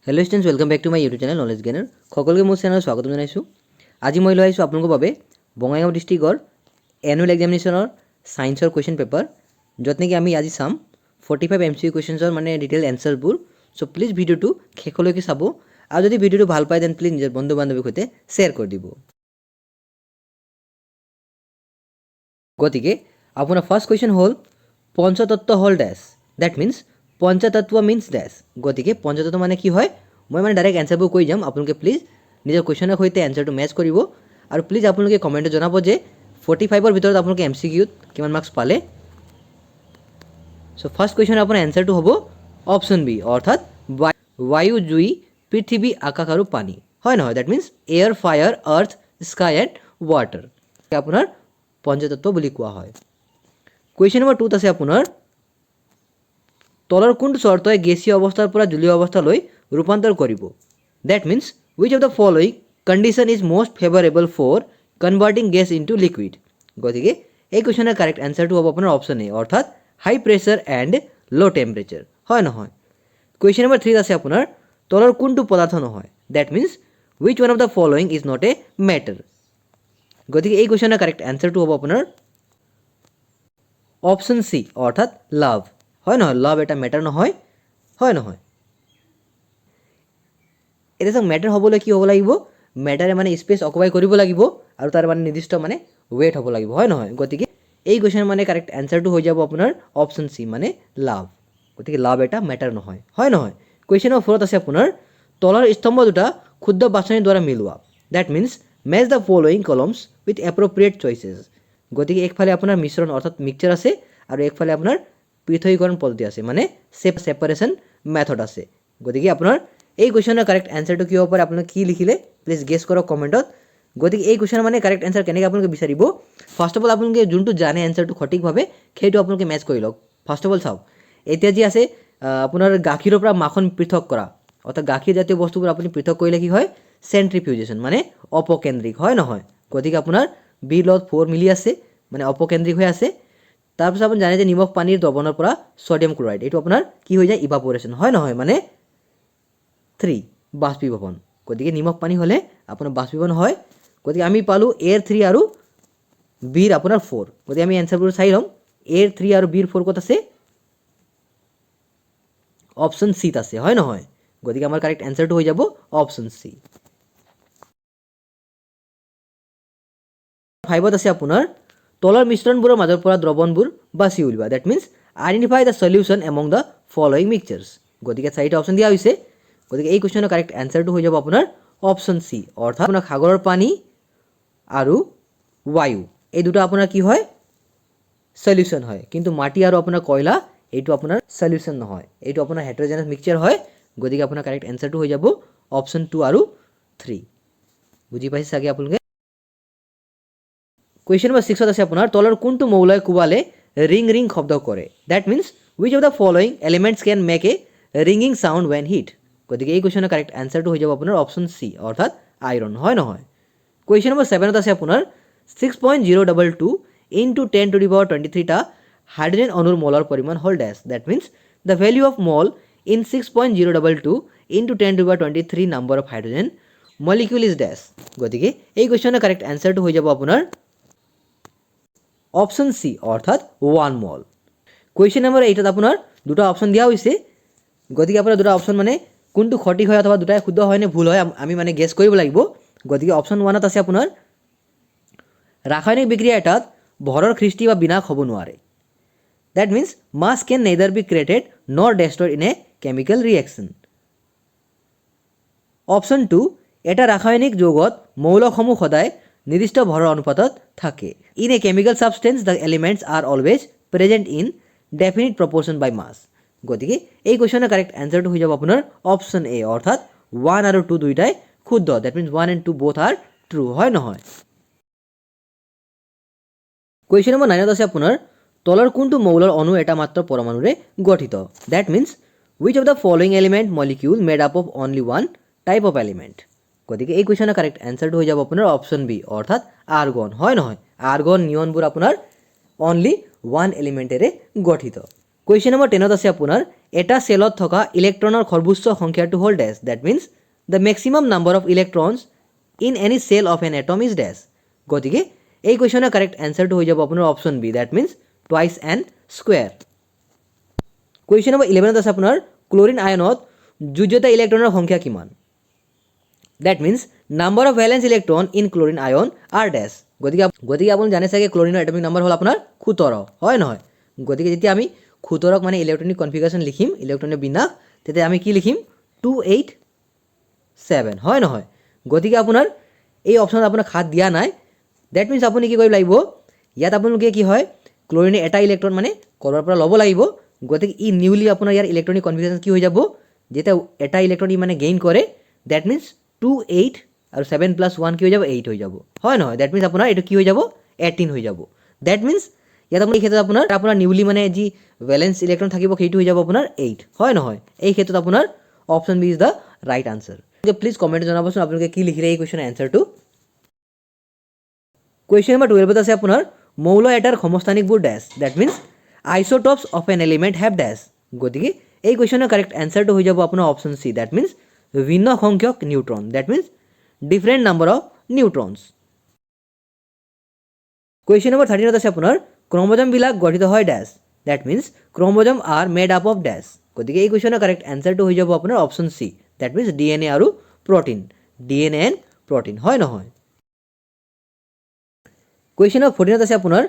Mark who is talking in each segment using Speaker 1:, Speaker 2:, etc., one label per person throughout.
Speaker 1: Hello students welcome back to my YouTube channel knowledge gainer সকলকে মোৰ চেনেলত স্বাগতম জনাইছোঁ। আজি মই লৈ আহিছোঁ আপোনালোকৰ বাবে বঙাইগাঁও ডিষ্ট্ৰিক্টৰ এনুৱেল এক্সামিনেশ্যনৰ সায়েন্সৰ কুৱেশ্যন পেপাৰ, য'ত নেকি আমি আজি চাম 45 MCQ কুৱেশ্যনছৰ মানে ডিটেইল এনসাৰবোৰ। সো প্লিজ ভিডিওটো শেষলৈকে চাব, আৰু যদি ভিডিওটো ভাল পায় দেন প্লিজ নিজৰ বন্ধু বান্ধৱীৰ সৈতে শ্বেয়াৰ কৰি দিব। গতিকে আপোনাৰ ফাৰ্ষ্ট কুৱেশ্যন হ'ল পঞ্চতত্ত্ব হ'ল ড্যাশ, দ্যাট মিন্স পঞ্চতত্ত্ব মিন্স ড্যাশ। গতিকে পঞ্চতত্ত্ব মানে কি হয়, মই মানে ডাইৰেক্ট এনসাৰবোৰ কৈ যাম, আপোনালোকে প্লিজ নিজৰ কুৱেশ্যনৰ সৈতে এনসাৰটো মেচ কৰিব, আৰু প্লিজ আপোনালোকে কমেণ্টত জনাব যে 45ৰ ভিতৰত আপোনালোকে MCQত কিমান মাৰ্কছ পালে। সো ফাৰ্ষ্ট কুৱেশ্যনৰ আপোনাৰ এনসাৰটো হ'ব অপশ্যন বি, অৰ্থাৎ বায়ু, জুই, পৃথিৱী, আকাশ আৰু পানী, হয় নহয়? That means air, fire, earth, sky and water আপোনাৰ পঞ্চতত্ত্ব বুলি কোৱা হয়। কুৱেশ্যন নম্বৰ 2ত আছে আপোনাৰ তলৰ কোনটো চৰ্তই গেছীয় অৱস্থাৰ পৰা জলীয় অৱস্থালৈ ৰূপান্তৰ কৰিব? That means which of the following condition is most favorable for converting gas into liquid? গতিকে এই কুৱেশ্যনৰ কাৰেক্ট এনসাৰটো হ'ব আপোনাৰ অপশ্যন এ, অৰ্থাৎ হাই প্ৰেছাৰ এণ্ড ল' টেম্পাৰেচাৰ, হয় নহয়? কুৱেশ্যন নম্বৰ 3 আছে আপোনাৰ তলৰ কোনটো পদাৰ্থ নহয়? That means which one of the following is not a matter? গতিকে এই কুৱেশ্যনৰ কাৰেক্ট এনসাৰটো হ'ব আপোনাৰ অপশ্যন সি, অৰ্থাৎ লাভ, হয় নহয়? লাভ এটা মেটাৰ নহয়, হয় নহয়? এতিয়া চাওক মেটাৰ হ'বলৈ কি হ'ব লাগিব? মেটাৰে মানে স্পেচ অকুপাই কৰিব লাগিব, আৰু তাৰ মানে নিৰ্দিষ্ট মানে ৱেট হ'ব লাগিব, হয় নহয়? গতিকে এই কুৱেশ্যনৰ মানে কাৰেক্ট এনসাৰটো হৈ যাব আপোনাৰ অপশ্যন সি, মানে লাভ। গতিকে লাভ এটা মেটাৰ নহয়, হয় নহয়? কুৱেশ্যন নম্বৰ 4ত আছে আপোনাৰ তলৰ স্তম্ভ দুটা ক্ষুদ্ৰ বাছনিৰ দ্বাৰা মিলোৱা। That means match the following columns with appropriate choices. গতিকে একফালে আপোনাৰ মিশ্ৰণ অৰ্থাৎ মিক্সচাৰ আছে, আৰু একফালে আপোনাৰ পৃথকীকৰণ পদ্ধতি আছে, মানে সেপাৰেশ্যন মেথড আছে। গতিকে আপোনাৰ এই কুৱেশ্যনৰ কাৰেক্ট এনসাৰটো কি হ'ব পাৰে, আপোনালোকে কি লিখিলে প্লিজ গেছ কৰক কমেণ্টত। গতিকে এই কুৱেশ্যনৰ মানে কাৰেক্ট এনসাৰ কেনেকৈ আপোনালোকে বিচাৰিব? ফাৰ্ষ্ট অফ অল আপোনালোকে যোনটো জানে এনসাৰটো সঠিকভাৱে সেইটো আপোনালোকে মেচ কৰি লওক। ফাৰ্ষ্ট অফ অল চাওক, এতিয়া যি আছে আপোনাৰ গাখীৰৰ পৰা মাখন পৃথক কৰা, অৰ্থাৎ গাখীৰ জাতীয় বস্তুবোৰ আপুনি পৃথক কৰিলে কি হয়? চেণ্ট্ৰিফিউজেশ্যন, মানে অপকেন্দ্ৰিক, হয় নহয়? গতিকে আপোনাৰ বিৰ লগত 4 মিলি আছে, মানে অপকেন্দ্ৰিক হৈ আছে। তাৰপিছত আপুনি জানে যে নিমখ পানীৰ দ্ৰৱণৰ পৰা ছডিয়াম ক্লৰাইড, এইটো আপোনাৰ কি হৈ যায়? ইভাপোৰেশ্যন, হয় নহয়? মানে 3 বাষ্পীভৱন। গতিকে নিমখ পানী হ'লে আপোনাৰ বাষ্পীভৱন হয়। গতিকে আমি পালোঁ এৰ 3 আৰু বিৰ আপোনাৰ 4। গতিকে আমি এনসাৰবোৰ চাই লওঁ। এৰ 3 আৰু বিৰ 4 ক'ত আছে? অপশ্যন চিত আছে, হয় নহয়? গতিকে আমাৰ কাৰেক্ট এনসাৰটো হৈ যাব অপশ্যন চি। 5ত আছে আপোনাৰ তলৰ মিশ্ৰণবোৰৰ মাজৰ পৰা দ্ৰৱণবোৰ বাছি উলিওৱা। That means identify the solution among the following mixtures. গতিকে 4টা অপশ্যন দিয়া হৈছে। গতিকে এই কুৱেশ্যনৰ কাৰেক্ট এনসাৰটো হৈ যাব আপোনাৰ অপশ্যন চি, অৰ্থাৎ আপোনাৰ সাগৰৰ পানী আৰু বায়ু এই দুটা আপোনাৰ কি হয়? সলিউশ্যন হয়, কিন্তু মাটি আৰু আপোনাৰ কয়লা এইটো আপোনাৰ সলিউশ্যন নহয়, এইটো আপোনাৰ হেটেৰোজেনাছ মিক্সচাৰ হয়। গতিকে আপোনাৰ কাৰেক্ট এনসাৰটো হৈ যাব অপশ্যন 2 আৰু 3। বুজি পাইছে চাগে আপোনালোকে? কুৱেশ্যন নম্বৰ 6ত আছে আপোনাৰ তলৰ কোনটো মৌলই কোবালে ৰিং ৰিং শব্দ কৰে? That means which of the following elements can make a ringing sound when hit? গতিকে এই কুৱেশ্যনৰ কাৰেক্ট এনসাৰটো হৈ যাব আপোনাৰ অপশ্যন চি, অৰ্থাৎ আইৰণ, হয় নহয়? কুৱেশ্যন নম্বৰ 7ত আছে আপোনাৰ 6.022 into 10⁻23টা হাইড্ৰোজেন অণুৰ মলৰ পৰিমাণ হ'ল dash. That means the value of mall in 6.022 into 10⁻23 number of hydrogen molecule is dash. গতিকে এই কুৱেশ্যনৰ কাৰেক্ট এনসাৰটো হৈ যাব আপোনাৰ অপশ্যন সি, অৰ্থাৎ 1 মল। কুৱেশ্যন নম্বৰ 8ত আপোনাৰ দুটা অপশ্যন দিয়া হৈছে। গতিকে আপোনাৰ দুটা অপশ্যন মানে কোনটো সঠিক হয় অথবা দুটাই শুদ্ধ হয় নে ভুল হয় আমি মানে গেছ কৰিব লাগিব। গতিকে অপশ্যন 1ত আছে আপোনাৰ ৰাসায়নিক বিক্ৰিয়া এটাত ভৰৰ সৃষ্টি বা বিনাশ হ'ব নোৱাৰে। That means mass can neither be created nor destroyed in a chemical reaction. Option 2 এটা ৰাসায়নিক যৌগত মৌলসমূহ সদায় নিৰ্দিষ্ট ভৰৰ অনুপাতত থাকে। In a chemical substance the elements are always present in definite proportion by mass. গতিকে এই কুৱেশ্যনৰ কাৰেক্ট এনসাৰটো হৈ যাব আপোনাৰ অপশ্যন এ, অৰ্থাৎ 1 আৰু 2 দুইটাই শুদ্ধ। That means 1 and 2 both are true, হয় নহয়? কুৱেশ্যন নম্বৰ 9ত আছে আপোনাৰ তলৰ কোনটো মৌলৰ অণু এটা মাত্ৰ পৰমাণুৰে গঠিত? That means which of the following element molecule made up of only one type of element? গতিকে এই কুৱেশ্যনৰ কাৰেক্ট এনসাৰটো হৈ যাব আপোনাৰ অপশ্যন বি, অৰ্থাৎ আৰ্গন, হয় নহয়? আৰ্গন নিয়নবোৰ আপোনাৰ অনলি 1 এলিমেণ্টেৰে গঠিত। কুৱেশ্যন নম্বৰ 10ত আছে আপোনাৰ এটা চেলত থকা ইলেক্ট্ৰনৰ সৰ্বোচ্চ সংখ্যাটো হ'ল dash. That means the maximum number of electrons in any shell of an atom is dash. গতিকে এই কুৱেশ্যনৰ কাৰেক্ট এনচাৰটো হৈ যাব আপোনাৰ option B, that means twice n square. Question number 11 আছে আপোনাৰ ক্লৰিন আয়নত যোজ্যতা ইলেক্ট্ৰনৰ সংখ্যা কিমান? That means number of valence electron in chlorine ion are dash. গতিকে আপুনি জানে চাগে ক্লৰিনৰ এটমিক নাম্বাৰ হ'ল আপোনাৰ 17, হয় নহয়? গতিকে যেতিয়া আমি 17ক মানে ইলেক্ট্ৰনিক কনফিগাৰেশ্যন লিখিম, ইলেক্ট্ৰনিক বিন্যাস, তেতিয়া আমি কি লিখিম? 287, হয় নহয়? গতিকে আপোনাৰ এই অপশ্যনত আপোনাক হাত দিয়া নাই। ডেট মিনছ আপুনি কি কৰিব লাগিব, ইয়াত আপোনালোকে কি হয় ক্লৰিনৰ এটা ইলেক্ট্ৰন মানে ক'ৰবাৰ পৰা ল'ব লাগিব। গতিকে ই নিউলি আপোনাৰ ইয়াৰ ইলেক্ট্ৰনিক কনফিগাৰেশ্যন কি হৈ যাব, যেতিয়া এটা ইলেক্ট্ৰন ই মানে গেইন কৰে, ডেট মিনছ 28 আৰু 7 + 1 কি হৈ যাব? 8 হৈ যাব, হয় নহয়? ডেট মিনছ আপোনাৰ এইটো কি হৈ যাব? 18 হৈ যাব। ডেট মিনছ ইয়াত আপুনি এই ক্ষেত্ৰত আপোনাৰ নিউলি মানে যি ভেলেন্স ইলেক্ট্ৰন থাকিব সেইটো হৈ যাব আপোনাৰ 8, হয় নহয়? এই ক্ষেত্ৰত আপোনাৰ option B is the right answer. Please comment জনাবচোন আপোনালোকে কি লিখিলে এই কুৱেশ্যনৰ এনচাৰটো। কুৱেশ্যন নম্বৰ 12 আছে আপোনাৰ মৌল এটাৰ সমস্থানিকবোৰ dash. That means isotopes of an element have dash. গতিকে এই কুৱেশ্যনৰ কাৰেক্ট এনচাৰটো হৈ যাব আপোনাৰ অপশ্যন চি, ডেট মিনছ ভিন্ন সংখ্যক neutron. That means different number of neutrons. Question number 13 আছে আপোনাৰ ক্ৰমজমবিলাক গঠিত হয় dash. That means chromosome are made up of dash. গতিকে এই কুৱেশ্যনৰ কাৰেক্ট এনচাৰটো হৈ যাব আপোনাৰ option C, that means DNA আৰু প্ৰটিন। DNA এণ্ড প্ৰটিন, হয় নহয়? কুৱেশ্যন নম্বৰ 14 আছে আপোনাৰ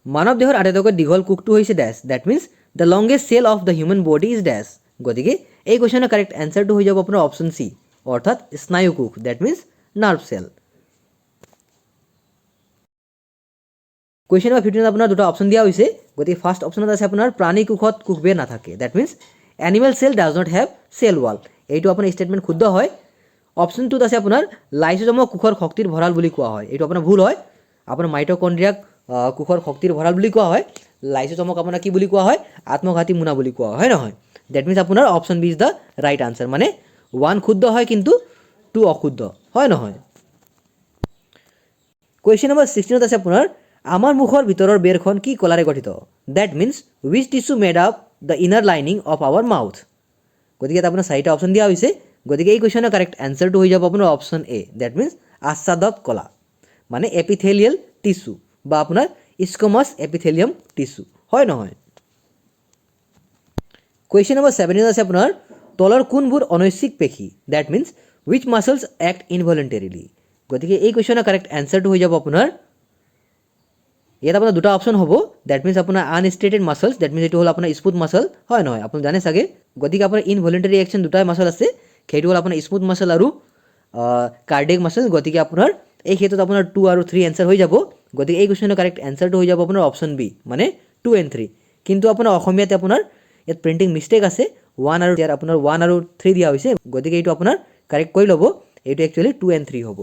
Speaker 1: মানৱ দেহৰ আটাইতকৈ দীঘল কোষটো হৈছে dash. That means the longest cell of the human body is dash. গতিকে এই কুৱেশ্যনৰ কাৰেক্ট এনচাৰটো হৈ যাব আপোনাৰ অপশ্যন চি, অৰ্থাৎ স্নায়ু কোষ। That means nerve cell. Question number 15 আপোনাৰ দুটা অপশ্যন দিয়া হৈছে। গতিকে ফাৰ্ষ্ট অপশ্যনত আছে আপোনাৰ প্ৰাণী কোষত কোষবেৰ নাথাকে। That means animal cell does not have cell wall. এইটো আপোনাৰ ষ্টেটমেণ্ট শুদ্ধ হয়। অপশ্যন 2ত আছে আপোনাৰ লাইচোজমক কোষৰ শক্তিৰ ভঁৰাল বুলি কোৱা হয়। এইটো আপোনাৰ ভুল হয়। আপোনাৰ মাইটকণ্ড্ৰিয়াক কোষৰ শক্তিৰ ভঁৰাল বুলি কোৱা হয়। লাইচোজমক আপোনাৰ কি বুলি কোৱা হয়? আত্মঘাতী মোনা বুলি কোৱা হয়, হয় নহয়? ডেট মিনছ আপোনাৰ option B is the right answer. মানে 1 শুদ্ধ হয় কিন্তু 2 অশুদ্ধ, হয় নহয়? কুৱেশ্যন নম্বৰ 16 আছে আপোনাৰ আমাৰ মুখৰ ভিতৰৰ বেৰখন কি কলাৰে গঠিত? That means which tissue made up the inner lining of our mouth. গতিকে ইয়াত আপোনাৰ 4টা অপশ্যন দিয়া হৈছে। গতিকে এই কুৱেশ্যনৰ কাৰেক্ট এনচাৰটো হৈ যাব আপোনাৰ অপশ্যন এ, ডেট মিনছ আচ্ছাদক কলা, মানে এপিথেলিয়েল টিছু বা আপোনাৰ স্কমাছ এপিথেলিয়াম টিছু, হয় নহয়? কুৱেশ্যন নম্বৰ 17 আছে আপোনাৰ তলৰ কোনবোৰ অনৈচ্ছিক পেশী? That means which muscles act involuntarily. গতিকে এই কুৱেশ্যনৰ কাৰেক্ট এনচাৰটো হৈ যাব আপোনাৰ ইয়াত আপোনাৰ দুটা অপশ্যন হ'ব। ডেট মিনছ আপোনাৰ আনষ্টেটেড মাছলছ, ডেট মিনছ এইটো হ'ল আপোনাৰ স্মুথ মাছল, হয় নহয়? আপুনি জানে চাগে। গতিকে আপোনাৰ ইনভলেণ্টাৰী এক্সন দুটাই মাছল আছে, সেইটো হ'ল আপোনাৰ স্মুথ মাছল আৰু কাৰ্ডিয়েক মাছল। গতিকে আপোনাৰ এই ক্ষেত্ৰত আপোনাৰ 2 আৰু 3 এনচাৰ হৈ যাব। গতিকে এই কুৱেশ্যনৰ কাৰেক্ট এনচাৰটো হৈ যাব আপোনাৰ অপশ্যন বি, মানে 2 and 3। কিন্তু আপোনাৰ অসমীয়াতে আপোনাৰ ইয়াত প্ৰিণ্টিং মিষ্টেক আছে, 1 আৰু ইয়াত আপোনাৰ 1 আৰু 3 দিয়া হৈছে। গতিকে এইটো আপোনাৰ কাৰেক্ট কৰি ল'ব, এইটো একচুৱেলি 2 and 3 হ'ব।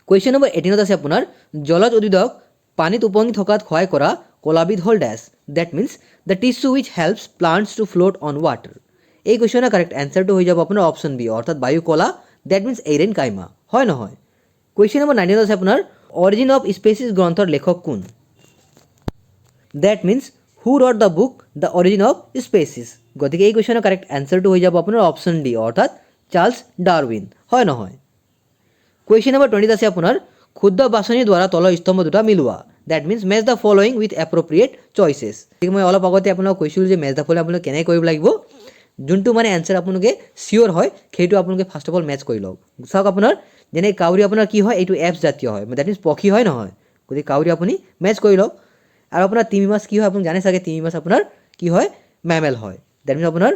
Speaker 1: কুৱেশ্যন নম্বৰ 18 আছে আপোনাৰ জলজ উদ্ভিদক পানীত উপঙি থকাত সহায় কৰা কলাবিধ হ'ল dash. That means the tissue which helps plants to float on water. এই কুৱেশ্যনৰ কাৰেক্ট এনচাৰটো হৈ যাব আপোনাৰ অপশ্যন বি, অৰ্থাৎ বায়ু কলা। ডেট মিনছ এৰেন কাইমা, হয় নহয়? কুৱেশ্যন নম্বৰ 19 আছে আপোনাৰ অৰিজিন অফ স্পেচিছ গ্ৰন্থৰ লেখক কোন? That means who ৰট the book the origin of species. গতিকে এই কুৱেশ্যনৰ কাৰেক্ট এনচাৰটো হৈ যাব আপোনাৰ অপশ্যন ডি, অৰ্থাৎ চাৰ্লছ ডাৰউইন, হয় নহয়? কুৱেশ্যন নম্বৰ 20 আছে আপোনাৰ ক্ষুদ্ৰ বাছনিৰ দ্বাৰা তলৰ স্তম্ভ দুটা মিলোৱা। That means match the following with appropriate choices. ঠিক মই অলপ আগতে আপোনালোকক কৈছিলোঁ যে মেচ দ্য ফলোয়িং আপোনালোকে কেনেকৈ কৰিব লাগিব। যোনটো মানে এনচাৰ আপোনালোকে চিয়'ৰ হয় সেইটো আপোনালোকে ফাৰ্ষ্ট অফ অল মেচ কৰি লওক। চাওক আপোনাৰ যেনে কাউৰী আপোনাৰ কি হয়? এইটো এপছ জাতীয় হয়, ডেট মিনছ পক্ষী, হয় নহয়? গতিকে কাউৰী আপুনি মেচ কৰি লওক। আৰু আপোনাৰ তিমি মাছ কি হয়? আপুনি জানে চাগে তিমি মাছ আপোনাৰ কি হয়? মেমেল হয়। ডেট মিনছ আপোনাৰ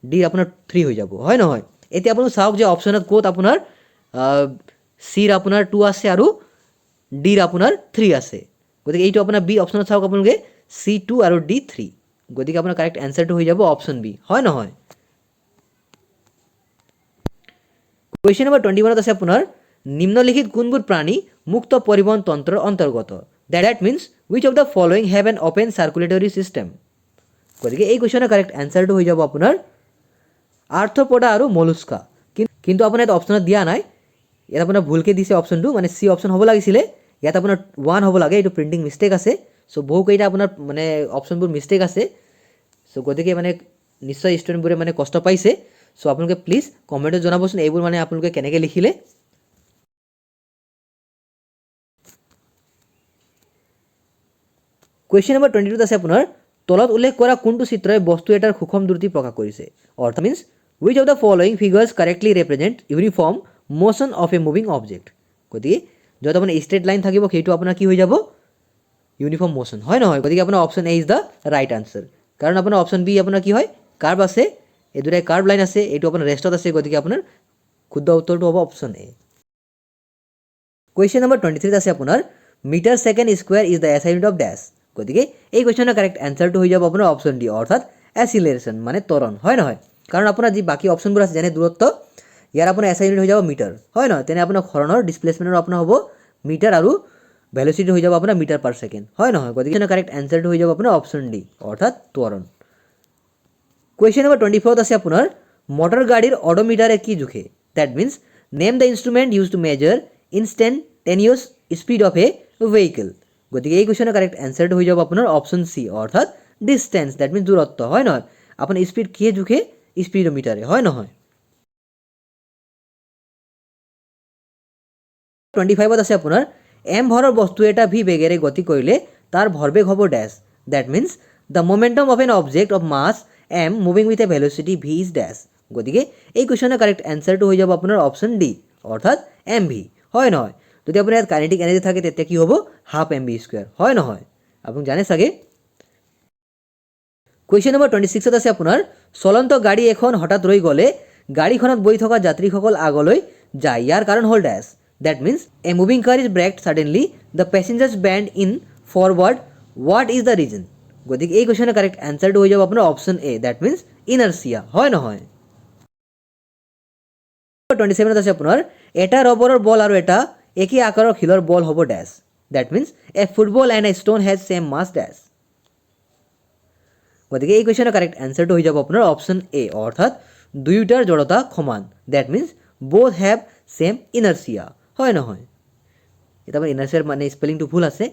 Speaker 1: ডি আপোনাৰ 3 হৈ যাব, হয় নহয়? এতিয়া আপুনি চাওক যে অপশ্যনত ক'ত আপোনাৰ চিৰ আপোনাৰ 2 আছে আৰু ডিৰ আপোনাৰ 3 আছে। গতিকে এইটো আপোনাৰ বি অপশ্যনত চাওক আপোনালোকে C2 আৰু D3। গতিকে আপোনাৰ কাৰেক্ট এনচাৰটো হৈ যাব অপশ্যন বি, হয় নহয়? কুৱেশ্যন নম্বৰ 21 আছে আপোনাৰ নিম্নলিখিত কোনবোৰ প্ৰাণী মুক্ত পৰিবহণ তন্ত্ৰৰ অন্তৰ্গত? Date means wish of the following have N open circulatory system. গতিকে এই কুৱেশ্যনৰ কাৰেক্ট এনচাৰটো হৈ যাব আপোনাৰ আৰ্থ্ৰপডা আৰু মলুস্কা। কিন্তু আপোনাৰ ইয়াত অপশ্যনত দিয়া নাই, ইয়াত আপোনাৰ ভুলকৈ দিছে অপশ্যনটো, মানে চি অপশ্যন হ'ব লাগিছিলে। ইয়াত আপোনাৰ 1 হ'ব লাগে, এইটো প্ৰিণ্টিং মিষ্টেক আছে। চ' বহুকেইটা আপোনাৰ মানে অপশ্যনবোৰ মিষ্টেক আছে। সো গতিকে মানে নিশ্চয় ষ্টুডেণ্টবোৰে মানে কষ্ট পাইছে। সো আপোনালোকে প্লিজ কমেণ্টত জনাবচোন এইবোৰ মানে আপোনালোকে কেনেকৈ লিখিলে। কুৱেশ্যন নম্বৰ 22 আছে আপোনাৰ, তলত উল্লেখ কৰা কোনটো চিত্ৰই বস্তু এটাৰ সুষম দ্ৰুতি প্ৰকাশ কৰিছে? অৰ্থাৎ means which of the following figures correctly represent uniform motion of a moving object? গতিকে য'ত আপোনাৰ ষ্ট্ৰেট লাইন থাকিব সেইটো আপোনাৰ কি হৈ যাব? ইউনিফৰ্ম মোশ্যন, হয় নহয়? গতিকে আপোনাৰ option A is the right answer. কাৰণ আপোনাৰ অপশ্যন বি আপোনাৰ কি হয়? কাৰ্ভ আছে, এই দুটাই কাৰ্ভ লাইন আছে, এইটো আপোনাৰ ৰেষ্টত আছে, গতিকে আপোনাৰ শুদ্ধ উত্তৰটো হ'ব অপশ্যন এ। কুৱেশ্যন নম্বৰ 23 আছে আপোনাৰ, metre second square is the S I unit of dash. গতিকে এই কুৱেশ্যনৰ কাৰেক্ট এনচাৰটো হৈ যাব আপোনাৰ অপশ্যন ডি, অৰ্থাৎ এচিলেৰেশ্যন মানে ত্বৰণ, হয় নহয়? কাৰণ আপোনাৰ যি বাকী অপশ্যনবোৰ আছে যেনে দূৰত্ব, ইয়াৰ আপোনাৰ এছ আই ইউনিট হৈ যাব মিটাৰ, হয় নহয়? তেনে আপোনাৰ হৰণৰ ডিছপ্লেচমেণ্টৰ আপোনাৰ হ'ব মিটাৰ আৰু ভেলোচিটি হৈ যাব আপোনাৰ মিটাৰ পাৰ ছেকেণ্ড, হয় নহয়? গতিকে কাৰেক্ট এনচাৰটো হৈ যাব আপোনাৰ অপশ্যন ডি, অৰ্থাৎ ত্বৰণ। কুৱেশ্যন নম্বৰ 24 আছে আপোনাৰ, মটৰ গাড়ীৰ অডোমিটাৰে কি জোখে? That means name the instrument use to measure instantaneous speed of a vehicle. গতিকে এই কুৱেশ্যনৰ কাৰেক্ট এনচাৰটো হৈ যাব আপোনাৰ অপশ্যন চি, অৰ্থাৎ ডিষ্টেঞ্চ, ডেট মিনছ দূৰত্ব, হয় নহয়? আপোনাৰ স্পীড কিয়ে জোখে? স্পীডোমিটাৰে, হয় নহয়? 25 আছে আপোনাৰ, এম ভৰৰ বস্তু এটা ভি বেগেৰে গতি কৰিলে তাৰ ভৰবেগ হ'ব dash. That means the momentum of an object of mass m moving with a velocity v is dash. গতিকে এই কুৱেশ্যনৰ কাৰেক্ট এনচাৰটো হৈ যাব আপোনাৰ অপশ্যন ডি, অৰ্থাৎ এম ভি, হয় নহয়? যদি আপোনাৰ ইয়াত কাইনেটিক এনাৰ্জি থাকে তেতিয়া কি হ'ব? হাফ এম ভি স্কুৱেৰ, হয় নহয়? আপুনি জানে চাগে। কুৱেশ্যন নম্বৰ 26 আছে আপোনাৰ, চলন্ত গাড়ী এখন হঠাৎ ৰৈ গ'লে গাড়ীখনত বহি থকা যাত্ৰীসকল আগলৈ যায়, ইয়াৰ কাৰণ হ'ল dash. That means a moving car is braked suddenly the passengers bend in forward, what is the reason? গতিকে এই কুৱেশ্যনৰ কাৰেক্ট এনচাৰটো হৈ যাব আপোনাৰ option A, that means inertia, হয় নহয়? 27 আছে আপোনাৰ, এটা ৰবৰৰ বল আৰু এটা একে আকাৰৰ শিলৰ বল হ'ব dash. That means a football and a stone has same mass dash. গতিকে এই কুৱেশ্যনৰ কাৰেক্ট এনচাৰটো হৈ যাব আপোনাৰ অপশ্যন এ, অৰ্থাৎ দুয়োটাৰ জড়তা সমান। That means both have same inertia, হয় নহয়? এতিয়া আপোনাৰ ইনাৰ্চিয়াৰ মানে স্পেলিংটো ভুল আছে।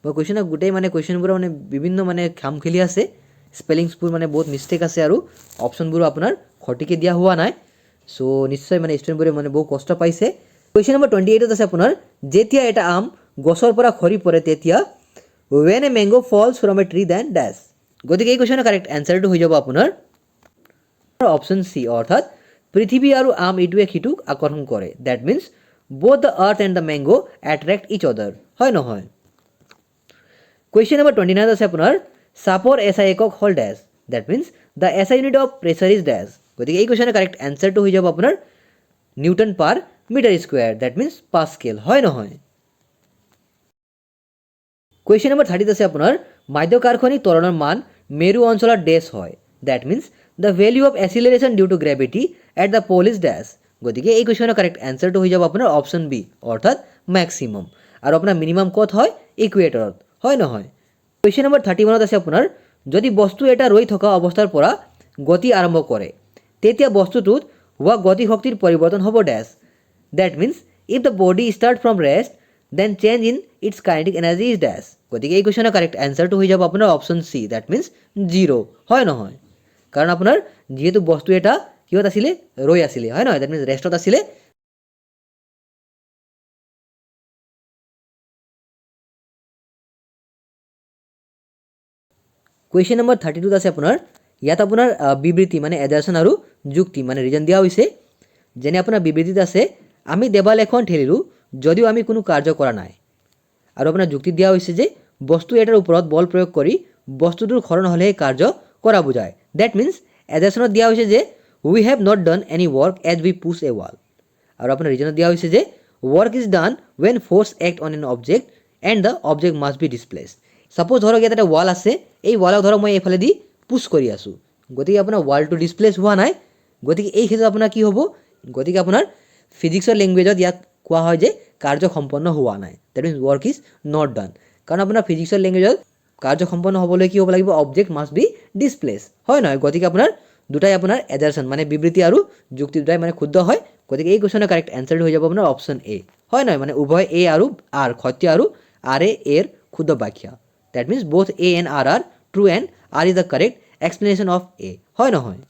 Speaker 1: মই কুৱেশ্যনৰ গোটেই মানে কুৱেশ্যনবোৰৰ মানে বিভিন্ন মানে খাম খেলি আছে, স্পেলিংছবোৰ মানে বহুত মিষ্টেক আছে আৰু অপশ্যনবোৰো আপোনাৰ সঠিকে দিয়া হোৱা নাই। চ' নিশ্চয় মানে ষ্টুডেণ্টবোৰে মানে বহু কষ্ট পাইছে। কুৱেশ্যন নম্বৰ 28 আছে আপোনাৰ, যেতিয়া এটা আম গছৰ পৰা সৰি পৰে তেতিয়া when a mango' falls from a tree then dash. গতিকে এই কুৱেশ্যনৰ কাৰেক্ট এনচাৰটো হৈ যাব আপোনাৰ অপশ্যন চি, অৰ্থাৎ পৃথিৱী আৰু আম ইটোৱে সিটোক আকৰ্ষণ কৰে। That means both the earth and the mango attract each other, হয় নহয়? কুৱেশ্যন নম্বৰ 29 আছে আপোনাৰ, চাপৰ এছআই একক হ'ল dash. That means the SI unit of pressure is dash. গতিকে এই কুৱেশ্যনৰ কাৰেক্ট এনচাৰটো হৈ যাব আপোনাৰ newton per metre square, that means pascal, হয় নহয়? কুৱেশ্যন নম্বৰ 30 আছে আপোনাৰ, মাধ্যাকৰ্ষণিক ত্বৰণৰ মান মেৰু অঞ্চলত ডেছ হয়। That means the value of acceleration due to gravity at the pole is dash. গতিকে এই কুৱেশ্যনৰ কাৰেক্ট এনচাৰটো হৈ যাব আপোনাৰ অপশ্যন বি, অৰ্থাৎ মেক্সিমাম। আৰু আপোনাৰ মিনিমাম ক'ত হয়? ইকুৱেটৰত, হয় নহয়? কুৱেশ্যন নম্বৰ 31 আছে আপোনাৰ, যদি বস্তু এটা ৰৈ থকা অৱস্থাৰ পৰা গতি আৰম্ভ কৰে তেতিয়া বস্তুটোত হোৱা গতিশক্তিৰ পৰিৱৰ্তন হ'ব dash. That means if the body start from rest then change in its kinetic energy is dash. গতিকে এই কুৱেশ্যনৰ কাৰেক্ট এনচাৰটো হৈ যাব আপোনাৰ অপশ্যন চি, ডেট মিনছ 0, হয় নহয়? কাৰণ আপোনাৰ যিহেতু বস্তু এটা কিহত আছিলে? ৰৈ আছিলে, হয় নহয়? ডেট মিনছ ৰেষ্টত আছিলে। কুৱেশ্যন নম্বৰ 32 আছে আপোনাৰ, ইয়াত আপোনাৰ বিবৃতি মানে এডাৰশ্যন আৰু যুক্তি মানে ৰিজন দিয়া হৈছে। যেনে আপোনাৰ বিবৃতিত আছে, আমি দেৱাল এখন ঠেলিলোঁ যদিও আমি কোনো কাৰ্য কৰা নাই। আৰু আপোনাৰ যুক্তি দিয়া হৈছে যে বস্তু এটাৰ ওপৰত বল প্ৰয়োগ কৰি বস্তুটোৰ ক্ষৰণ হ'লেহে কাৰ্য কৰা বুজায়। ডেট মিনছ এডাৰশ্যনত দিয়া হৈছে যে we have not done any work as we push a wall. আৰু আপোনাৰ ৰিজনত দিয়া হৈছে যে work is done when force act on an object and the object must be displaced. Suppose ধৰক ইয়াত এটা ৱাল আছে, এই ৱালক ধৰক মই এইফালেদি পুছ কৰি আছোঁ, গতিকে আপোনাৰ ৱালটো ডিছপ্লেচ হোৱা নাই। গতিকে এই ক্ষেত্ৰত আপোনাৰ কি হ'ব? গতিকে আপোনাৰ ফিজিক্সৰ লেংগুৱেজত ইয়াক কোৱা হয় যে কাৰ্য সম্পন্ন হোৱা নাই। That means work is not done. কাৰণ আপোনাৰ ফিজিক্সৰ লেংগুৱেজত কাৰ্য সম্পন্ন হ'বলৈ কি হ'ব লাগিব? অবজেক্ট মাষ্ট বি ডিছপ্লেচ, হয় নহয়? গতিকে আপোনাৰ দুটাই আপোনাৰ এডাৰশ্যন মানে বিবৃতি আৰু যুক্তি দুটাই মানে শুদ্ধ হয়। গতিকে এই কুৱেশ্যনৰ কাৰেক্ট এনচাৰটো হৈ যাব আপোনাৰ অপশ্যন এ, হয় নহয়? মানে উভয় এ আৰু আৰ সত্য আৰু আৰ এৰ শুদ্ধ ব্যাখ্যা। That means both A and R are true and R is the correct explanation of A, হয় নহয়?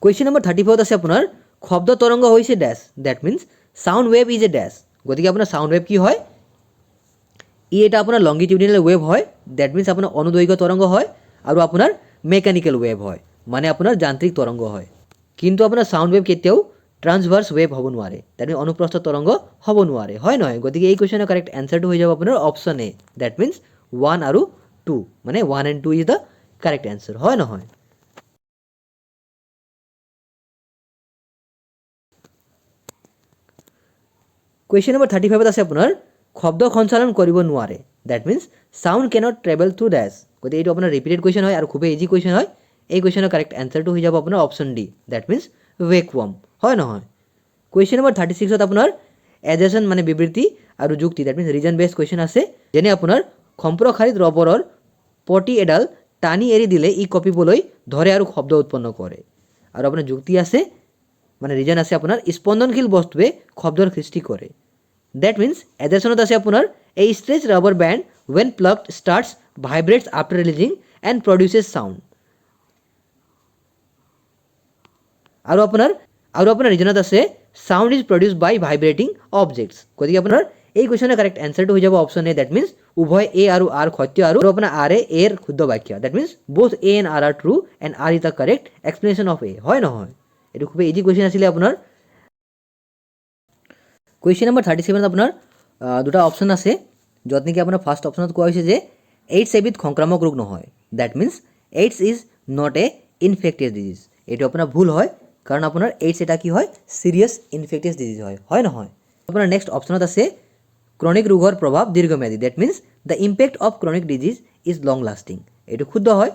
Speaker 1: কুৱেশ্যন নম্বৰ 34 আছে আপোনাৰ শব্দ তৰংগ হৈছে dash, that means sound wave is a dash. গতিকে আপোনাৰ চাউণ্ড ৱেভ কি হয়? ই এটা আপোনাৰ লংগিটিউডিনেল ৱেভ হয়, ডেট মিনছ আপোনাৰ অনুদৈৰ্ঘ্য তৰংগ হয়, আৰু আপোনাৰ মেকানিকেল ৱেভ হয়, মানে আপোনাৰ যান্ত্ৰিক তৰংগ হয়। কিন্তু আপোনাৰ চাউণ্ড ৱেভ কেতিয়াও ট্ৰান্সভাৰ্চ ৱেভ হ'ব নোৱাৰে, ডেট মিনছ অনুপ্ৰস্থ তৰংগ হ'ব নোৱাৰে, হয় নহয়? গতিকে এই কুৱেশ্যনৰ কাৰেক্ট এনচাৰটো হৈ যাব আপোনাৰ অপশ্যন এ, ডেট মিনছ 1 আৰু 2, মানে 1 and 2 is the correct answer, হয় নহয়? কুৱেশ্যন নম্বৰ 35 আছে আপোনাৰ শব্দ সঞ্চালন কৰিব নোৱাৰে, that means sound cannot travel through dash. গতিকে এইটো আপোনাৰ ৰিপিটেড কুৱেশ্যন হয় আৰু খুবেই ইজি কুৱেশ্যন হয়। এই কুৱেশ্যনৰ কাৰেক্ট এনচাৰটো হৈ যাব আপোনাৰ option D, that means vacuum, হয় নহয়? কুৱেশ্যন নম্বৰ 36 আপোনাৰ এডজেচন মানে বিবৃতি আৰু যুক্তি, that means reason based question আছে। যেনে আপোনাৰ সম্প্ৰসাৰিত ৰবৰৰ পটি এডাল টানি এৰি দিলে ই কঁপিবলৈ ধৰে আৰু শব্দ উৎপন্ন কৰে। আৰু আপোনাৰ যুক্তি আছে মানে ৰিজন আছে আপোনাৰ স্পন্দনশীল বস্তুৱে শব্দৰ সৃষ্টি কৰে। ডেট মিনছ এডজেচনত আছে আপোনাৰ a stretch rubber band when plugged starts vibrates after releasing and produces sound. আৰু আপোনাৰ ৰিজনত আছে sound is produce by vibrating objects. গতিকে আপোনাৰ এই কুৱেশ্যনৰ কাৰেক্ট এনচাৰটো হৈ যাব অপশ্যন এ, ডেট মিনছ উভয় এ আৰু আৰ সত্য আৰু আপোনাৰ আৰ এৰ শুদ্ধ বাক্য, that means both A and R true and R is the correct explanation of A, হয় নহয়? এইটো খুবেই ইজি কুৱেশ্যন আছিলে আপোনাৰ। কুৱেশ্যন নম্বৰ 37 আপোনাৰ দুটা অপশ্যন আছে, য'ত নেকি আপোনাৰ ফাৰ্ষ্ট অপশ্যনত কোৱা হৈছে যে এইডছ এবিধ সংক্ৰামক ৰোগ নহয়, that means AIDS is not a infectious disease. এইটো আপোনাৰ ভুল হয়, কাৰণ আপোনাৰ এইডছ এটা কি হয়? চিৰিয়াছ ইনফেক্টিয়াছ ডিজিজ হয়, হয় নহয়? আপোনাৰ নেক্সট অপশ্যনত আছে ক্ৰনিক ৰোগৰ প্ৰভাৱ দীৰ্ঘম্যাদী, date means the impact of chronic disease is long lasting. এইটো শুদ্ধ হয়,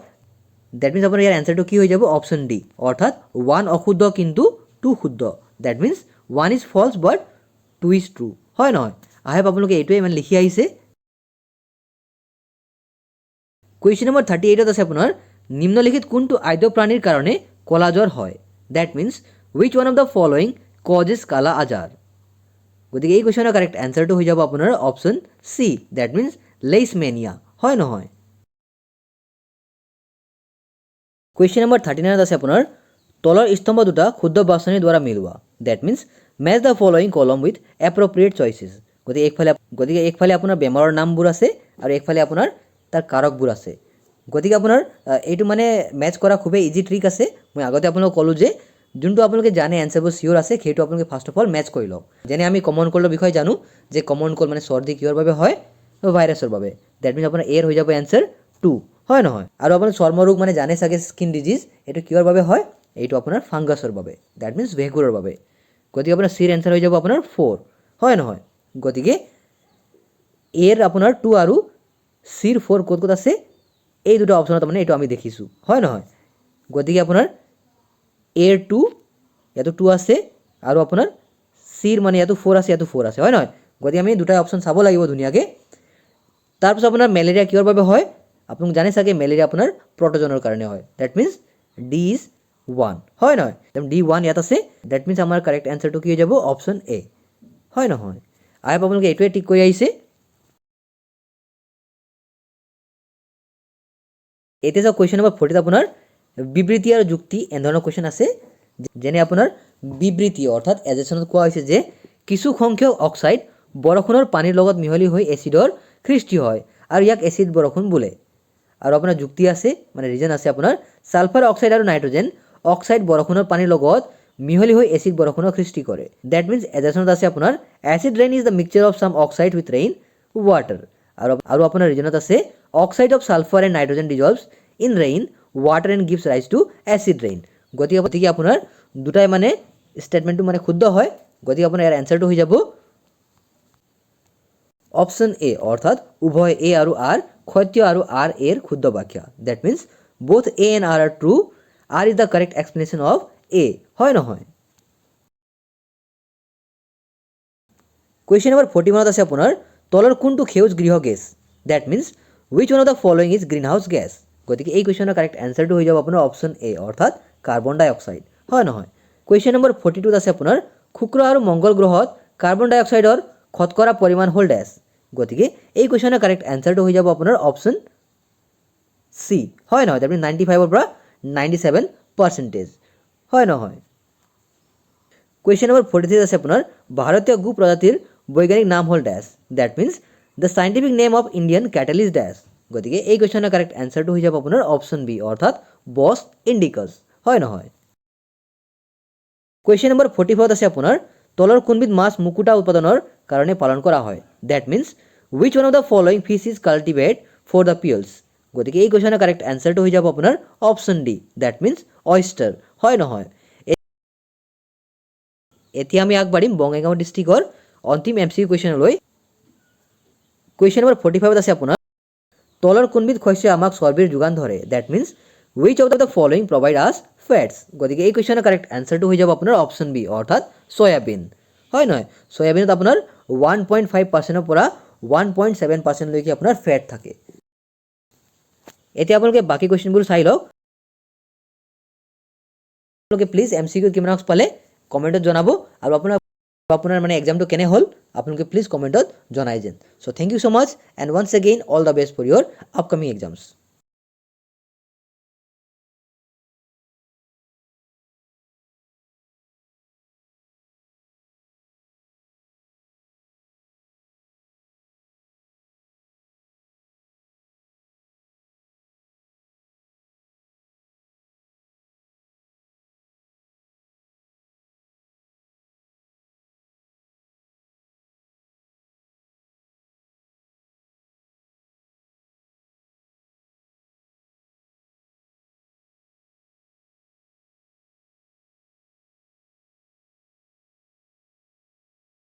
Speaker 1: ডেট মিনছ আপোনাৰ ইয়াৰ এনচাৰটো কি হৈ যাব? অপশ্যন ডি, অৰ্থাৎ 1 অশুদ্ধ কিন্তু 2 শুদ্ধ, that means 1 is false but 2 is true, হয় নহয়? আই হোপ আপোনালোকে এইটোৱে মানে লিখি আহিছে। কুৱেশ্যন নম্বৰ 38 আছে আপোনাৰ নিম্নলিখিত কোনটো আদ্য প্ৰাণীৰ কাৰণে কলা জ্বৰ হয়? That means which one of the following causes কালা আজাৰ। গতিকে এই কুৱেশ্যনৰ কাৰেক্ট এনচাৰটো হৈ যাব আপোনাৰ অপশ্যন চি, ডেট মিনছ লেইছমেনিয়া, হয় নহয়? কুৱেশ্যন নম্বৰ 39 আছে আপোনাৰ তলৰ স্তম্ভ দুটা শুদ্ধ বাছনিৰ দ্বাৰা মিলোৱা, that means match the following কলম উইথ এপ্ৰপ্ৰিয়েট চইচেছ। গতিকে একফালে আপোনাৰ বেমাৰৰ নামবোৰ আছে আৰু একফালে আপোনাৰ তাৰ কাৰকবোৰ আছে। গতিকে আপোনাৰ এইটো মানে মেচ কৰা খুবেই ইজি ট্ৰিক আছে। মই আগতে আপোনালোকক ক'লোঁ যে যোনটো আপোনালোকে জানে এনচাৰবোৰ চিয়'ৰ আছে, সেইটো আপোনালোকে ফাৰ্ষ্ট অফ অল মেচ কৰি লওক। যেনে আমি কমন কল্ডৰ বিষয়ে জানো যে কমন কল্ড মানে চৰ্দি কিহৰ বাবে হয়? ভাইৰাছৰ বাবে, ডেট মিনছ আপোনাৰ এৰ হৈ যাব এনচাৰ 2, হয় নহয়? আৰু আপোনাৰ চৰ্মৰোগ মানে জানে চাগে স্কিন ডিজিজ, এইটো কিহৰ বাবে হয়? এইটো আপোনাৰ ফাংগাছৰ বাবে, ডেট মিনছ ভেঁকুৰৰ বাবে। গতিকে আপোনাৰ চিৰ এনচাৰ হৈ যাব আপোনাৰ 4, হয় নহয়? গতিকে এৰ আপোনাৰ 2 আৰু চিৰ 4 ক'ত ক'ত আছে? এই দুটা অপশ্যনত মানে এইটো আমি দেখিছোঁ, হয় নহয়? গতিকে আপোনাৰ এৰ 2 ইয়াতো 2 আছে আৰু আপোনাৰ চিৰ মানে ইয়াতো 4 আছে, ইয়াতো 4 আছে, হয় নহয়? গতিকে আমি দুটাই অপশ্যন চাব লাগিব ধুনীয়াকৈ। তাৰপিছত আপোনাৰ মেলেৰিয়া কিহৰ বাবে হয়? আপোনালোক জানে চাগে মেলেৰিয়া আপোনাৰ প্ৰটজনৰ কাৰণে হয়, ডেট মিনছ ডি ইজ 1, হয় নহয়? ডি 1 ইয়াত আছে, ডেট মিনছ আমাৰ কাৰেক্ট এনচাৰটো কি হৈ যাব? অপশ্যন এ, হয় নহয়? আই হোপ আপোনালোকে এইটোৱে টিক কৰি আহিছে। এতিয়া চাওক কুৱেশ্যন নম্বৰ 40 আপোনাৰ বিবৃতি আৰু যুক্তি এনেধৰণৰ কুৱেশ্যন আছে। যেনে আপোনাৰ বিবৃতি অৰ্থাৎ এজেচনত কোৱা হৈছে যে কিছু সংখ্যক অক্সাইড বৰষুণৰ পানীৰ লগত মিহলি হৈ এচিডৰ সৃষ্টি হয় আৰু ইয়াক এচিড বৰষুণ বোলে। আৰু আপোনাৰ যুক্তি আছে মানে ৰিজন আছে আপোনাৰ ছালফাৰ অক্সাইড আৰু নাইট্ৰজেন অক্সাইড বৰষুণৰ পানীৰ লগত মিহলি হৈ এচিড বৰষুণৰ সৃষ্টি কৰে। ডেট মিনছ এজেচনত আছে আপোনাৰ acid rain is the mixture of some oxide with rain water. আৰু আপোনাৰ ৰিজনত আছে oxide of sulphur and nitrogen dissolves in rain water and gives rise to acid rain. গতিকে আপোনাৰ দুটাই মানে ষ্টেটমেণ্টটো মানে শুদ্ধ হয়। গতিকে আপোনাৰ ইয়াৰ এনচাৰটো হৈ যাব অপশ্যন এ, অৰ্থাৎ উভয় এ আৰু আৰ সত্য আৰু আৰ এৰ শুদ্ধ বাক্য, that means both A and R true, R is the correct explanation of A, হয় নহয়? কুৱেশ্যন নম্বৰ 41 আছে আপোনাৰ তলৰ কোনটো সেউজ গৃহ gas? Date means which one of the following is green house gas. গতিকে এই কুৱেশ্যনৰ কাৰেক্ট এনচাৰটো হৈ যাব আপোনাৰ অপশ্যন এ, অৰ্থাৎ কাৰ্বন ডাই অক্সাইড, হয় নহয়? কুৱেশ্যন নম্বৰ 42 আছে আপোনাৰ শুক্ৰ আৰু মংগল গ্ৰহত কাৰ্বন ডাই অক্সাইডৰ শতকৰা পৰিমাণ হ'ল ডেছ। গতিকে এই কুৱেশ্যনৰ কাৰেক্ট এনচাৰটো হৈ যাব আপোনাৰ অপশ্যন চি হয় নহয় দ্যাট মিনছ 95ৰ পৰা 97%, হয় নহয়। কুৱেশ্যন নম্বৰ 43 আছে আপোনাৰ ভাৰতীয় গো প্ৰজাতিৰ বৈজ্ঞানিক নাম হ'ল dash, that means the scientific name of Indian cattle is dash. গতিকে এই কুৱেশ্যনৰ কাৰেক্ট এনচাৰটো হৈ যাব আপোনাৰ অপশ্যন বি অৰ্থাৎ বছ ইণ্ডিকাছ, হয় নহয়। কুৱেশ্যন নম্বৰ 44 আছে আপোনাৰ তলৰ কোনবিধ মাছ মুকুতা উৎপাদনৰ কাৰণে পালন কৰা হয়, that means which one of the following fish is cultivate for the pearls. গতিকে এই কুৱেশ্যনৰ কাৰেক্ট এনচাৰটো হৈ যাব আপোনাৰ option D that means oyster, হয় নহয়। এতিয়া আমি আগবাঢ়িম বঙাইগাঁও ডিষ্ট্ৰিক্টৰ অন্তিম MCQ কুৱেশ্যনলৈ। কুৱেশ্যন নম্বৰ 45 আছে আপোনাৰ তলৰ কোনবিধ শস্যই আমাক চৰ্বিৰ যোগান ধৰে, that means wish of the following provide আছ ফেটছ। গতিকে এই কুৱেশ্যনৰ কাৰেক্ট এনচাৰটো হৈ যাব আপোনাৰ অপশ্যন বি অৰ্থাৎ চয়াবিন, হয় নহয়। চয়াবিনত আপোনাৰ 1.5%ৰ পৰা 1.7%লৈকে আপোনাৰ ফেট থাকে। এতিয়া আপোনালোকে বাকী কুৱেশ্যনবোৰ চাই লওক। আপোনালোকে প্লিজ MCQ কিমান মাৰ্কছ পালে কমেণ্টত জনাব আৰু আপোনাৰ মানে এক্সামটো কেনে হ'ল আপোনালোকে প্লিজ কমেণ্টত জনাই যেন। So' thank you so' much and once again all the best for your upcoming exams.